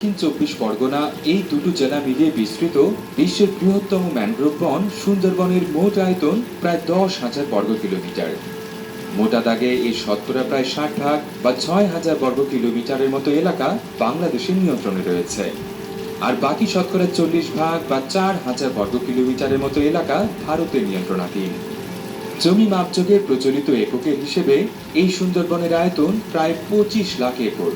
দক্ষিণ চব্বিশ পরগনা এই দুটো জেলা মিলিয়ে বিস্তৃত বিশ্বের বৃহত্তম ম্যানগ্রোভ বন সুন্দরবনের মোট আয়তন প্রায় 10,000 বর্গ কিলোমিটার। মোটা দাগে এর শতকরা প্রায় 60 ভাগ বা 6,000 বর্গ কিলোমিটারের মতো এলাকা বাংলাদেশের নিয়ন্ত্রণে রয়েছে, আর বাকি শতকরা 40 ভাগ বা 4,000 বর্গ কিলোমিটারের মতো এলাকা ভারতের নিয়ন্ত্রণাধীন। জমি মাপযোগে প্রচলিত এককের হিসেবে এই সুন্দরবনের আয়তন প্রায় 25 লাখ একর।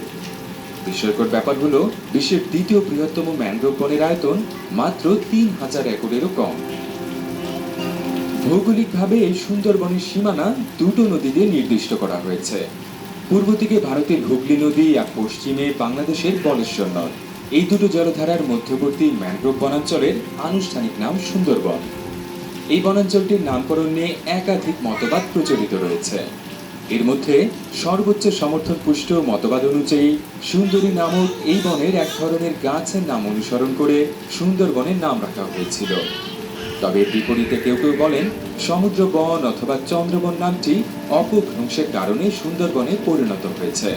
বিস্ময়কর ব্যাপার হলো, বিশ্বের দ্বিতীয় বৃহত্তম ম্যানগ্রোভ বনের আয়তন মাত্র 3,000 একরেরও কম। ভৌগোলিকভাবে এই সুন্দরবনের সীমানা দুটো নদী দিয়ে নির্দিষ্ট করা হয়েছে। পূর্ব দিকে ভারতের হুগলি নদী আর পশ্চিমে বাংলাদেশের বলেশ্বর নদ। এই দুটো জলধারার মধ্যবর্তী ম্যানগ্রোভ বনাঞ্চলের আনুষ্ঠানিক নাম সুন্দরবন। এই বনাঞ্চলটির নামকরণ নিয়ে একাধিক মতবাদ প্রচলিত রয়েছে। এর মধ্যে সর্বোচ্চ সমর্থন পুষ্ট মতবাদ অনুযায়ী সুন্দরী নামক এই বনের এক ধরনের গাছের নাম অনুসরণ করে সুন্দরবনের নাম রাখা হয়েছিল। তবে এর বিপরীতে কেউ কেউ বলেন সমুদ্র বন অথবা চন্দ্রবন নামটি অপভ্রংশের কারণে সুন্দরবনে পরিণত হয়েছে।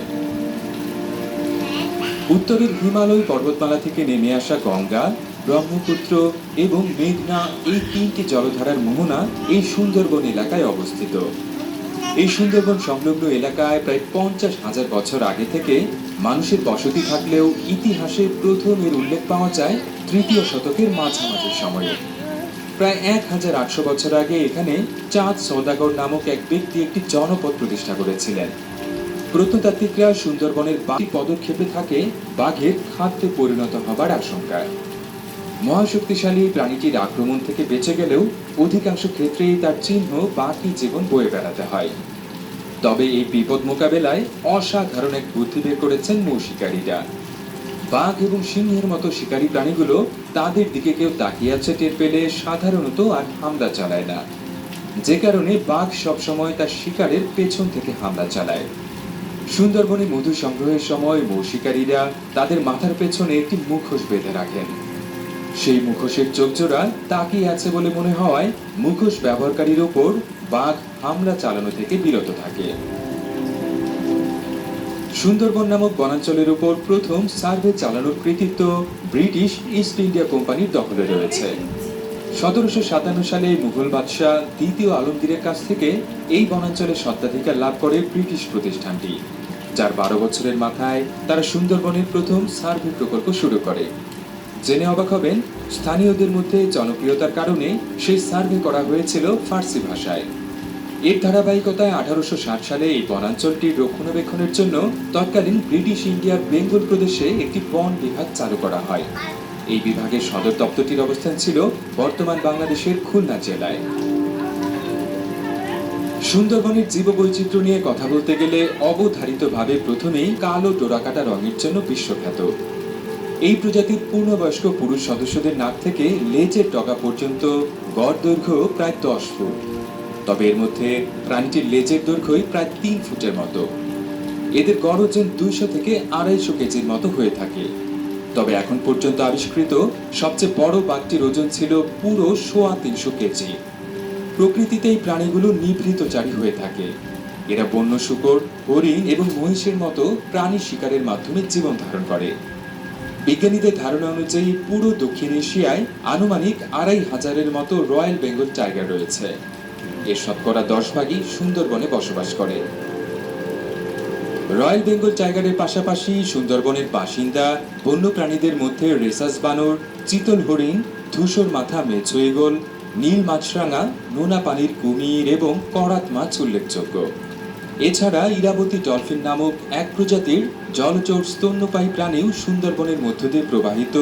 উত্তরের হিমালয় পর্বতমালা থেকে নেমে আসা গঙ্গা, ব্রহ্মপুত্র এবং মেঘনা এই তিনটি জলধারার মোহনা এই সুন্দরবন এলাকায় অবস্থিত। এই সুন্দরবন সংলগ্ন এলাকায় প্রায় 50,000 বছর আগে থেকে মানুষের বসতি থাকলেও ইতিহাসে প্রথম এর উল্লেখ পাওয়া যায় 3য় শতকের মাঝামাঝি সময়ে। প্রায় 1,800 বছর আগে এখানে চাঁদ সওদাগর নামক এক ব্যক্তি একটি জনপদ প্রতিষ্ঠা করেছিলেন। প্রত্নতাত্ত্বিকরা সুন্দরবনের বাকি পদক্ষেপে থাকে বাঘের খাদ্যে পরিণত হবার আশঙ্কায়। মহাশক্তিশালী প্রাণীটির আক্রমণ থেকে বেঁচে গেলেও অধিকাংশ ক্ষেত্রেই তার চিহ্ন বাকি জীবন বয়ে বেড়াতে হয়। তবে এই বিপদ মোকাবেলায় অসাধারণ এক বুদ্ধি বের করেছেন মৌ শিকারীরা। বাঘ এবং সিংহের মতো শিকারী প্রাণীগুলো তাদের দিকে কেউ তাকিয়ে আছে টের পেলে সাধারণত আর হামলা চালায় না, যে কারণে বাঘ সবসময় তার শিকারের পেছন থেকে হামলা চালায়। সুন্দরবনে মধু সংগ্রহের সময় মৌ শিকারীরা তাদের মাথার পেছনে একটি মুখোশ বেঁধে রাখেন। সেই মুখোশের চোখজোড়া তাকিয়ে আছে বলে মনে হওয়ায় মুখোশ ব্যবহারকারীর ওপর বাঘ হামলা চালানো থেকে বিরত থাকে। সুন্দরবন নামক বনাঞ্চলের উপর প্রথম সার্ভে চালানোর কৃতিত্ব ব্রিটিশ ইস্ট ইন্ডিয়া কোম্পানির দখলে রয়েছে। 1757 সালে মুঘল বাদশাহ দ্বিতীয় আলমগীরের কাছ থেকে এই বনাঞ্চলের স্বত্বাধিকার লাভ করে ব্রিটিশ প্রতিষ্ঠানটি, যার 12 বছরের মাথায় তারা সুন্দরবনের প্রথম সার্ভে প্রকল্প শুরু করে। জেনে অবাক হবেন, স্থানীয়দের মধ্যে জনপ্রিয়তার কারণে সেই সার্ভে করা হয়েছিল ফার্সি ভাষায়। এর ধারাবাহিকতায় 1860 সালে এই বনাঞ্চলটির রক্ষণাবেক্ষণের জন্য তৎকালীন ব্রিটিশ ইন্ডিয়ার বেঙ্গল প্রদেশে একটি বন বিভাগ চালু করা হয়। এই বিভাগের সদর দপ্তরটির অবস্থান ছিল বর্তমান বাংলাদেশের খুলনা জেলায়। সুন্দরবনের জীববৈচিত্র্য নিয়ে কথা বলতে গেলে অবধারিতভাবে প্রথমেই কালো ডোরাকাটা রঙের জন্য বিশ্বখ্যাত। এই প্রজাতির পূর্ণবয়স্ক পুরুষ সদস্যদের নাক থেকে লেজের ডগা পর্যন্ত গড় দৈর্ঘ্য প্রায় 10 ফুট। তবে এর মধ্যে প্রাণীটির লেজের দৈর্ঘ্যই প্রায় 3 ফুটের মতো। এদের গড় ওজন 200 থেকে 250 কেজির মতো হয়ে থাকে। তবে এখন পর্যন্ত আবিষ্কৃত সবচেয়ে বড় বাঘটির ওজন ছিল পুরো 350 কেজি। প্রকৃতিতে এই প্রাণীগুলো নিভৃতচারী হয়ে থাকে। এরা বন্য শূকর, হরিণ এবং মহিষের মতো প্রাণী শিকারের মাধ্যমে জীবন ধারণ করে। বিজ্ঞানীদের ধারণা অনুযায়ী পুরো দক্ষিণ এশিয়ায় আনুমানিক 2,500-এর মতো রয়্যাল বেঙ্গল টাইগার রয়েছে। এর শতকরা 10 ভাগই সুন্দরবনে বসবাস করে। রয়্যাল বেঙ্গল টাইগারের পাশাপাশি সুন্দরবনের বাসিন্দা বন্য প্রাণীদের মধ্যে রেসাস বানর, চিতল হরিণ, ধূসর মাথা মেছো ঈগল, নীল মাছরাঙা, নোনা পানির কুমির এবং করাত মাছ উল্লেখযোগ্য। এছাড়া ইরাবতী ডলফিন নামক এক প্রজাতির জলচর স্তন্যপায়ী প্রাণীও সুন্দরবনের মধ্য দিয়ে প্রবাহিত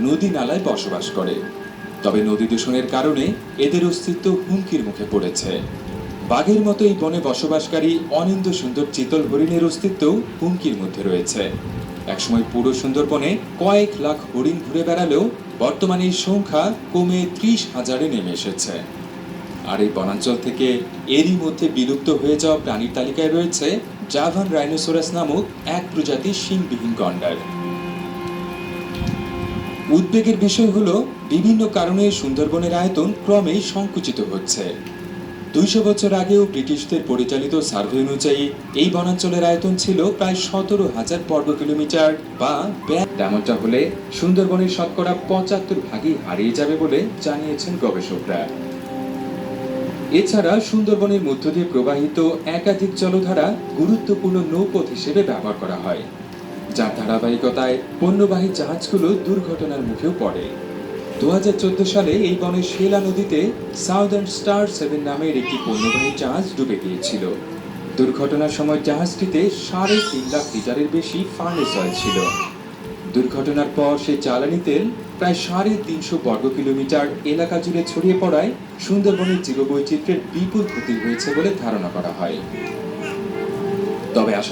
নদী নালায় বসবাস করে। তবে নদী দূষণের কারণে এদের অস্তিত্ব হুমকির মুখে পড়েছে। বাঘের মতো এই বনে বসবাসকারী অনিন্দ্য সুন্দর চিতল হরিণের অস্তিত্বও হুমকির মধ্যে রয়েছে। একসময় পুরো সুন্দরবনে কয়েক লাখ হরিণ ঘুরে বেড়ালেও বর্তমানে এই সংখ্যা কমে 30,000-এ নেমে এসেছে। আর এই বনাঞ্চল থেকে এরই মধ্যে বিলুপ্ত হয়ে যাওয়া প্রাণীর তালিকায় রয়েছে জাভান রাইনোসরাস নামক এক প্রজাতির শিংবিহীন গন্ডার। উদ্বেগের বিষয় হলো, বিভিন্ন কারণে সুন্দরবনের আয়তন ক্রমেই সংকুচিত হচ্ছে। 200 বছর আগেও ব্রিটিশদের পরিচালিত সার্ভে অনুযায়ী এই বনাঞ্চলের আয়তন ছিল প্রায় 17,000 বর্গ কিলোমিটার বা তেমনটা হলে সুন্দরবনের শতকরা 75 ভাগই হারিয়ে যাবে বলে জানিয়েছেন গবেষকরা। এছাড়া সুন্দরবনের মধ্য দিয়ে প্রবাহিত একাধিক জলধারা গুরুত্বপূর্ণ নৌপথ হিসেবে ব্যবহার করা হয়, যার ধারাবাহিকতায় পণ্যবাহী জাহাজগুলো দুর্ঘটনার মুখেও পড়ে। 2014 সালে এই বনের শেলা নদীতে সাউদার্ন স্টার 7 নামের একটি পণ্যবাহী জাহাজ ডুবে গিয়েছিল। দুর্ঘটনার সময় জাহাজটিতে 3.5 লাখ লিটারের বেশি ফার্নেস অয়েল ছিল। দুর্ঘটনার পর সেই জ্বালানি তেল প্রায় 350 বর্গ কিলোমিটার এলাকা জুড়ে ছড়িয়ে পড়ায় সুন্দরবনের জীববৈচিত্র্যের বিপুল ক্ষতি হয়েছে বলে ধারণা করা হয়। তবে আশা